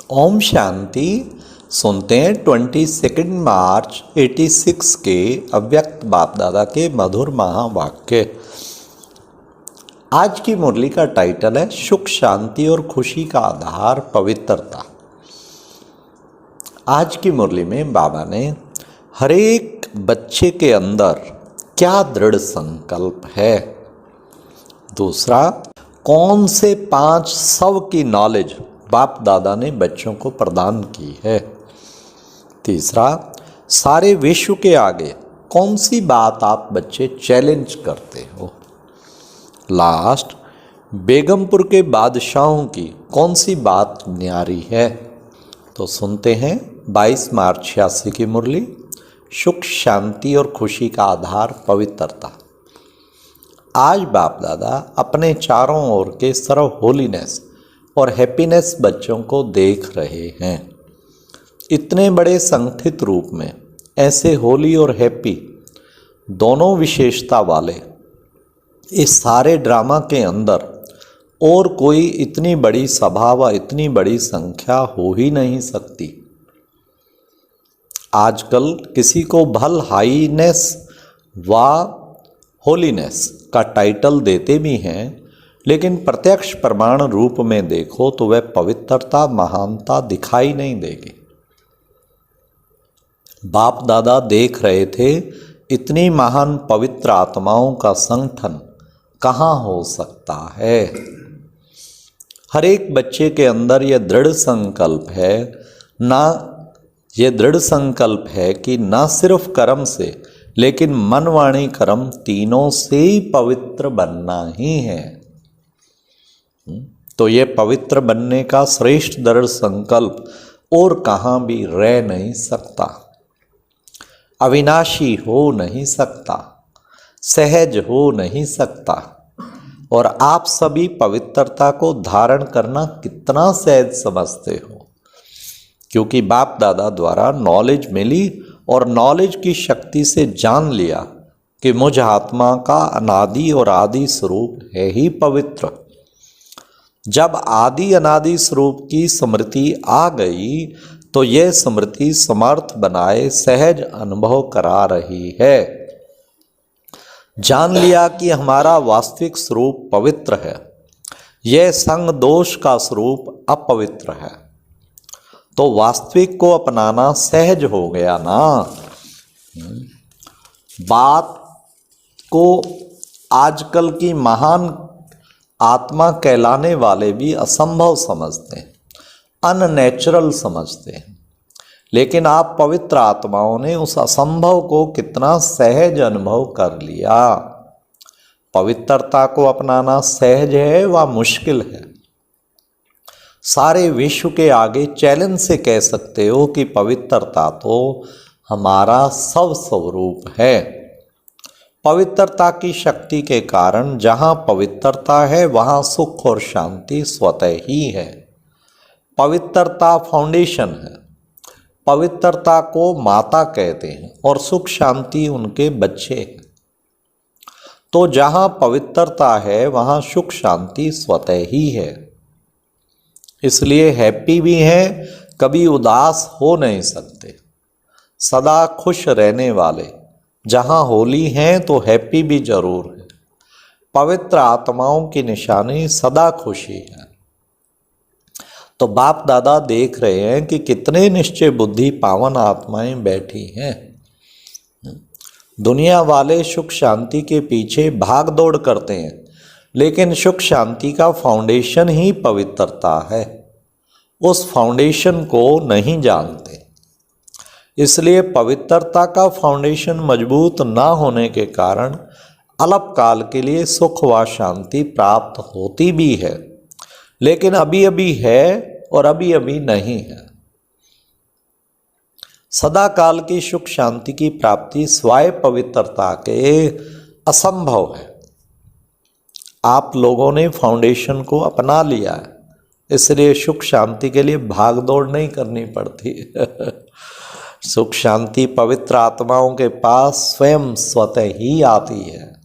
ओम शांति। सुनते हैं 22 मार्च 86 के अव्यक्त बाप दादा के मधुर महावाक्य। आज की मुरली का टाइटल है सुख शांति और खुशी का आधार पवित्रता। आज की मुरली में बाबा ने हर एक बच्चे के अंदर क्या दृढ़ संकल्प है। दूसरा, कौन से 5 सव की नॉलेज बाप दादा ने बच्चों को प्रदान की है। तीसरा, सारे विश्व के आगे कौन सी बात आप बच्चे चैलेंज करते हो। लास्ट, बेगमपुर के बादशाहों की कौन सी बात न्यारी है। तो सुनते हैं 22 मार्च 86 की मुरली। सुख शांति और खुशी का आधार पवित्रता। आज बाप दादा अपने चारों ओर के सर्व होलीनेस और हैप्पीनेस बच्चों को देख रहे हैं। इतने बड़े संगठित रूप में ऐसे होली और हैप्पी दोनों विशेषता वाले इस सारे ड्रामा के अंदर और कोई इतनी बड़ी सभा व इतनी बड़ी संख्या हो ही नहीं सकती। आजकल किसी को भल हाईनेस व होलीनेस का टाइटल देते भी हैं, लेकिन प्रत्यक्ष प्रमाण रूप में देखो तो वह पवित्रता महानता दिखाई नहीं देगी। बाप दादा देख रहे थे इतनी महान पवित्र आत्माओं का संगठन कहाँ हो सकता है। हर एक बच्चे के अंदर यह दृढ़ संकल्प है, ये दृढ़ संकल्प है कि न सिर्फ कर्म से लेकिन मन वाणी कर्म तीनों से ही पवित्र बनना ही है। तो ये पवित्र बनने का श्रेष्ठ दृढ़ संकल्प और कहाँ भी रह नहीं सकता, अविनाशी हो नहीं सकता, सहज हो नहीं सकता। और आप सभी पवित्रता को धारण करना कितना सहज समझते हो, क्योंकि बाप दादा द्वारा नॉलेज मिली और नॉलेज की शक्ति से जान लिया कि मुझ आत्मा का अनादि और आदि स्वरूप है ही पवित्र। जब आदि अनादि स्वरूप की स्मृति आ गई तो यह स्मृति समर्थ बनाए सहज अनुभव करा रही है। जान लिया कि हमारा वास्तविक स्वरूप पवित्र है, यह संग दोष का स्वरूप अपवित्र है। तो वास्तविक को अपनाना सहज हो गया ना। बात को आजकल की महान आत्मा कहलाने वाले भी असंभव समझते हैं, अननेचुरल समझते हैं, लेकिन आप पवित्र आत्माओं ने उस असंभव को कितना सहज अनुभव कर लिया। पवित्रता को अपनाना सहज है व मुश्किल है। सारे विश्व के आगे चैलेंज से कह सकते हो कि पवित्रता तो हमारा सब स्वरूप है। पवित्रता की शक्ति के कारण जहाँ पवित्रता है वहाँ सुख और शांति स्वतः ही है। पवित्रता फाउंडेशन है। पवित्रता को माता कहते हैं और सुख शांति उनके बच्चे हैं। तो जहाँ पवित्रता है वहाँ सुख शांति स्वतः ही है। इसलिए हैप्पी भी हैं, कभी उदास हो नहीं सकते, सदा खुश रहने वाले। जहाँ होली हैं तो हैप्पी भी जरूर है। पवित्र आत्माओं की निशानी सदा खुशी है। तो बाप दादा देख रहे हैं कि कितने निश्चय बुद्धि पावन आत्माएं बैठी हैं। दुनिया वाले सुख शांति के पीछे भाग दौड़ करते हैं, लेकिन सुख शांति का फाउंडेशन ही पवित्रता है। उस फाउंडेशन को नहीं जानते, इसलिए पवित्रता का फाउंडेशन मजबूत ना होने के कारण अल्पकाल के लिए सुख व शांति प्राप्त होती भी है, लेकिन अभी अभी है और अभी अभी नहीं है। सदा काल की सुख शांति की प्राप्ति स्वाय पवित्रता के असंभव है। आप लोगों ने फाउंडेशन को अपना लिया है, इसलिए सुख शांति के लिए भाग दौड़ नहीं करनी पड़ती। सुख शांति पवित्र आत्माओं के पास स्वयं स्वतः ही आती है।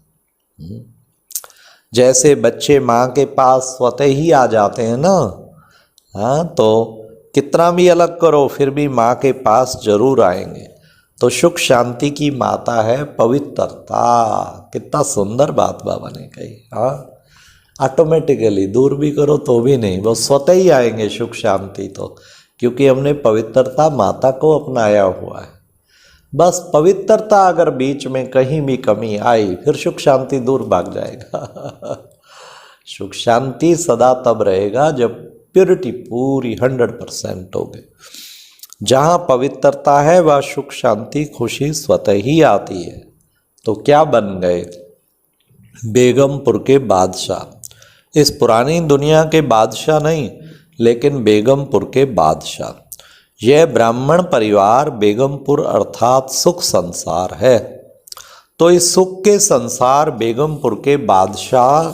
जैसे बच्चे माँ के पास स्वतः ही आ जाते हैं ना, हाँ, तो कितना भी अलग करो फिर भी माँ के पास जरूर आएंगे। तो सुख शांति की माता है पवित्रता। कितना सुंदर बात बाबा ने कही। हाँ, ऑटोमेटिकली दूर भी करो तो भी नहीं, वो स्वतः ही आएंगे सुख शांति तो, क्योंकि हमने पवित्रता माता को अपनाया हुआ है। बस पवित्रता अगर बीच में कहीं भी कमी आई फिर सुख शांति दूर भाग जाएगा। सुख शांति सदा तब रहेगा जब प्योरिटी पूरी 100% होगी। जहाँ पवित्रता है वह सुख शांति खुशी स्वतः ही आती है। तो क्या बन गए? बेगमपुर के बादशाह। इस पुरानी दुनिया के बादशाह नहीं, लेकिन बेगमपुर के बादशाह। यह ब्राह्मण परिवार बेगमपुर अर्थात सुख संसार है। तो इस सुख के संसार बेगमपुर के बादशाह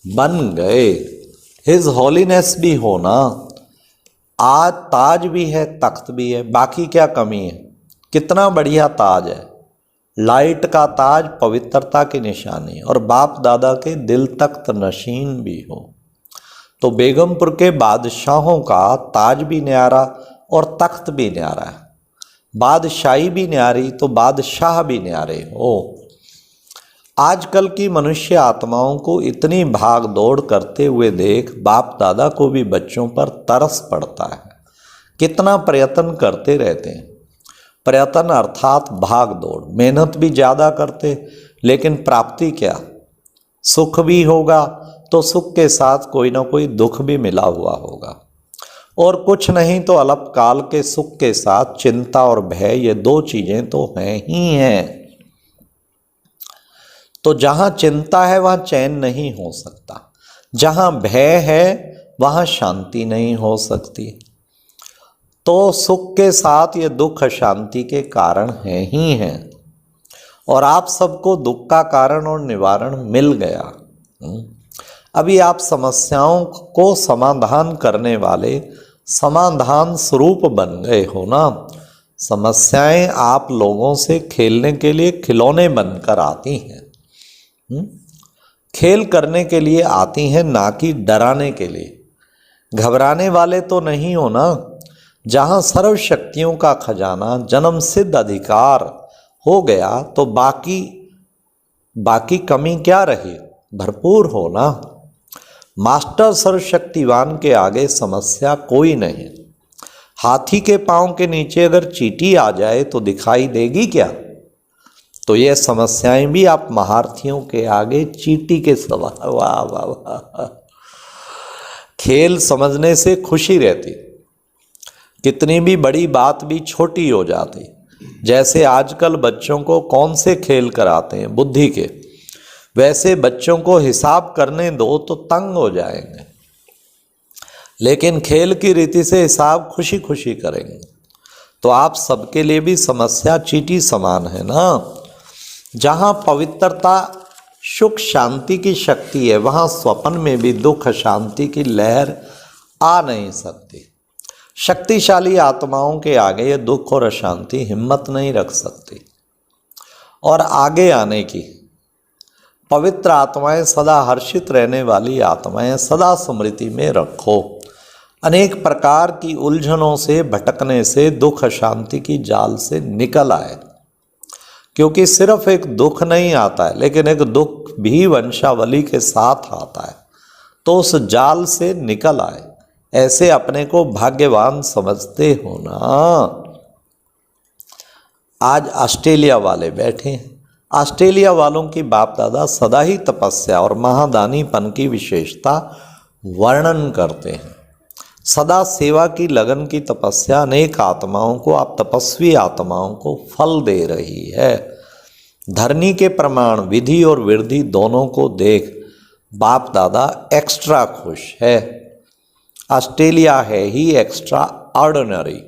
बन गए। हिज हॉलीनेस भी होना। आज ताज भी है, तख्त भी है, बाकी क्या कमी है? कितना बढ़िया ताज है। लाइट का ताज पवित्रता की निशानी, और बाप दादा के दिल तख्त नशीन भी हो। तो बेगमपुर के बादशाहों का ताज भी न्यारा और तख्त भी न्यारा है। बादशाही भी न्यारी तो बादशाह भी न्यारे हो। आजकल की मनुष्य आत्माओं को इतनी भाग दौड़ करते हुए देख बाप दादा को भी बच्चों पर तरस पड़ता है। कितना प्रयत्न करते रहते हैं। प्रयत्न अर्थात भाग दौड़, मेहनत भी ज़्यादा करते, लेकिन प्राप्ति क्या? सुख भी होगा तो सुख के साथ कोई ना कोई दुख भी मिला हुआ होगा, और कुछ नहीं तो अल्पकाल के सुख के साथ चिंता और भय, ये दो चीजें तो हैं ही हैं। तो जहां चिंता है वहां चैन नहीं हो सकता, जहां भय है वहां शांति नहीं हो सकती। तो सुख के साथ ये दुख शांति के कारण हैं ही हैं, और आप सबको दुख का कारण और निवारण मिल गया। अभी आप समस्याओं को समाधान करने वाले समाधान स्वरूप बन गए हो ना। समस्याएं आप लोगों से खेलने के लिए खिलौने बनकर आती हैं, खेल करने के लिए आती हैं, ना कि डराने के लिए। घबराने वाले तो नहीं हो ना। जहां सर्व शक्तियों का खजाना जन्म सिद्ध अधिकार हो गया तो बाकी कमी क्या रही? भरपूर हो ना। मास्टर सर्वशक्तिवान के आगे समस्या कोई नहीं। हाथी के पांव के नीचे अगर चींटी आ जाए तो दिखाई देगी क्या? तो ये समस्याएं भी आप महारथियों के आगे चींटी के सवार। वाह वाह वाह। खेल समझने से खुशी रहती, कितनी भी बड़ी बात भी छोटी हो जाती। जैसे आजकल बच्चों को कौन से खेल कराते हैं बुद्धि के, वैसे बच्चों को हिसाब करने दो तो तंग हो जाएंगे, लेकिन खेल की रीति से हिसाब खुशी खुशी करेंगे। तो आप सबके लिए भी समस्या चींटी समान है ना। जहाँ पवित्रता सुख शांति की शक्ति है वहाँ स्वप्न में भी दुख शांति की लहर आ नहीं सकती। शक्तिशाली आत्माओं के आगे ये दुख और अशांति हिम्मत नहीं रख सकती। और आगे आने की पवित्र आत्माएं, सदा हर्षित रहने वाली आत्माएं सदा स्मृति में रखो। अनेक प्रकार की उलझनों से भटकने से दुख शांति की जाल से निकल आए, क्योंकि सिर्फ एक दुख नहीं आता है, लेकिन एक दुख भी वंशावली के साथ आता है। तो उस जाल से निकल आए। ऐसे अपने को भाग्यवान समझते हो ना। आज ऑस्ट्रेलिया वाले बैठे हैं। ऑस्ट्रेलिया वालों की बाप दादा सदा ही तपस्या और महादानीपन की विशेषता वर्णन करते हैं। सदा सेवा की लगन की तपस्या अनेक आत्माओं को, आप तपस्वी आत्माओं को फल दे रही है। धरनी के प्रमाण विधि और वृद्धि दोनों को देख बाप दादा एक्स्ट्रा खुश है। ऑस्ट्रेलिया है ही एक्स्ट्रा ऑर्डिनरी।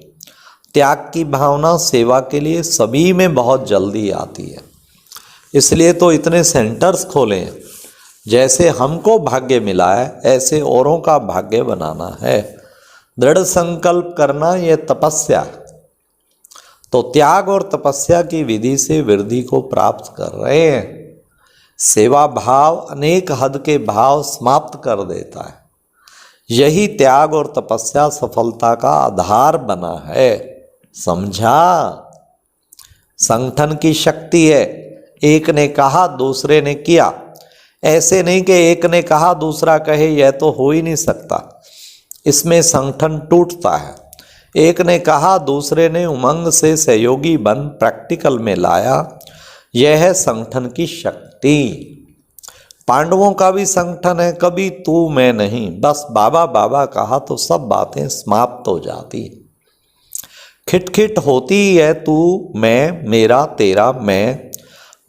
त्याग की भावना सेवा के लिए सभी में बहुत जल्दी आती है। इसलिए तो इतने सेंटर्स खोले हैं। जैसे हमको भाग्य मिला है ऐसे औरों का भाग्य बनाना है। दृढ़ संकल्प करना ये तपस्या है। तो त्याग और तपस्या की विधि से वृद्धि को प्राप्त कर रहे हैं। सेवा भाव अनेक हद के भाव समाप्त कर देता है। यही त्याग और तपस्या सफलता का आधार बना है। समझा? संगठन की शक्ति है, एक ने कहा दूसरे ने किया। ऐसे नहीं कि एक ने कहा दूसरा कहे, यह तो हो ही नहीं सकता। इसमें संगठन टूटता है। एक ने कहा दूसरे ने उमंग से सहयोगी बन प्रैक्टिकल में लाया, यह है संगठन की शक्ति। पांडवों का भी संगठन है, कभी तू मैं नहीं, बस बाबा बाबा कहा तो सब बातें समाप्त हो जाती। खिटखिट होती है तू मैं, मेरा तेरा मैं।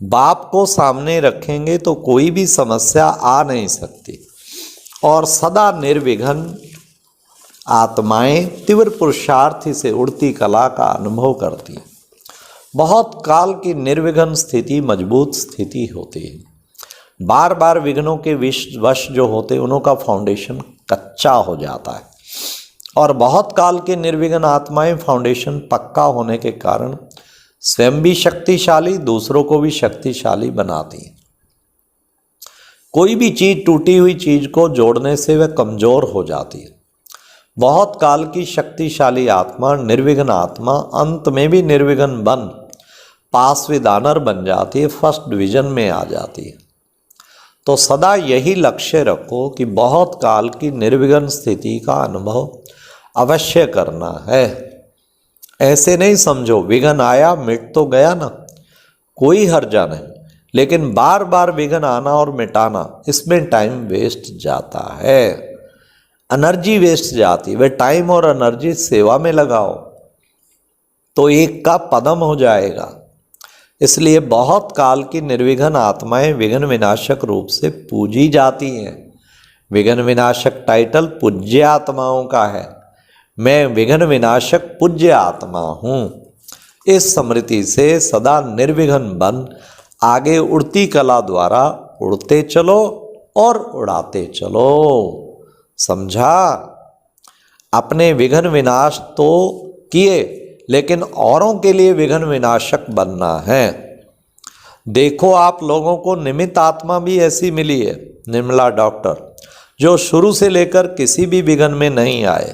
बाप को सामने रखेंगे तो कोई भी समस्या आ नहीं सकती। और सदा निर्विघ्न आत्माएं तीव्र पुरुषार्थी से उड़ती कला का अनुभव करती हैं। बहुत काल की निर्विघ्न स्थिति मजबूत स्थिति होती है। बार बार विघ्नों के वश जो होते उनका फाउंडेशन कच्चा हो जाता है। और बहुत काल के निर्विघ्न आत्माएं फाउंडेशन पक्का होने के कारण स्वयं भी शक्तिशाली, दूसरों को भी शक्तिशाली बनाती है। कोई भी चीज टूटी हुई चीज को जोड़ने से वह कमजोर हो जाती है। बहुत काल की शक्तिशाली आत्मा, निर्विघ्न आत्मा अंत में भी निर्विघ्न बन पास विद ऑनर बन जाती है, फर्स्ट डिवीजन में आ जाती है। तो सदा यही लक्ष्य रखो कि बहुत काल की निर्विघ्न स्थिति का अनुभव अवश्य करना है। ऐसे नहीं समझो विघ्न आया मिट तो गया ना, कोई हर्जा नहीं, लेकिन बार बार विघ्न आना और मिटाना, इसमें टाइम वेस्ट जाता है, एनर्जी वेस्ट जाती। वे टाइम और एनर्जी सेवा में लगाओ तो एक का पदम हो जाएगा। इसलिए बहुत काल की निर्विघ्न आत्माएं विघ्न विनाशक रूप से पूजी जाती हैं। विघ्न विनाशक टाइटल पूज्य आत्माओं का है। मैं विघ्न विनाशक पूज्य आत्मा हूँ। इस स्मृति से सदा निर्विघ्न बन आगे उड़ती कला द्वारा उड़ते चलो और उड़ाते चलो। समझा? अपने विघ्न विनाश तो किए, लेकिन औरों के लिए विघ्न विनाशक बनना है। देखो आप लोगों को निमित्त आत्मा भी ऐसी मिली है, निर्मला डॉक्टर, जो शुरू से लेकर किसी भी विघ्न में नहीं आए,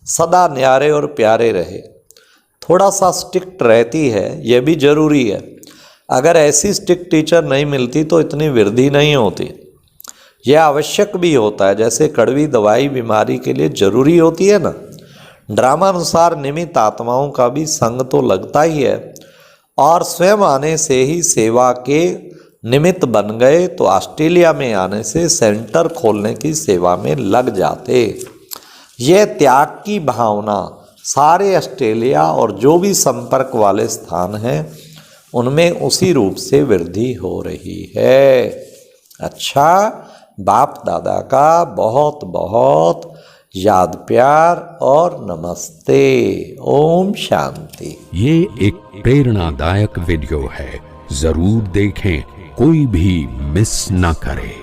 सदा न्यारे और प्यारे रहे। थोड़ा सा स्ट्रिक्ट रहती है, यह भी जरूरी है। अगर ऐसी स्ट्रिक्ट टीचर नहीं मिलती तो इतनी वृद्धि नहीं होती। यह आवश्यक भी होता है, जैसे कड़वी दवाई बीमारी के लिए जरूरी होती है ना। ड्रामानुसार निमित्त आत्माओं का भी संग तो लगता ही है, और स्वयं आने से ही सेवा के निमित्त बन गए तो ऑस्ट्रेलिया में आने से सेंटर खोलने की सेवा में लग जाते। यह त्याग की भावना सारे ऑस्ट्रेलिया और जो भी संपर्क वाले स्थान हैं उनमें उसी रूप से वृद्धि हो रही है। अच्छा, बाप दादा का बहुत बहुत याद प्यार और नमस्ते। ओम शांति। ये एक प्रेरणादायक वीडियो है, जरूर देखें, कोई भी मिस ना करे।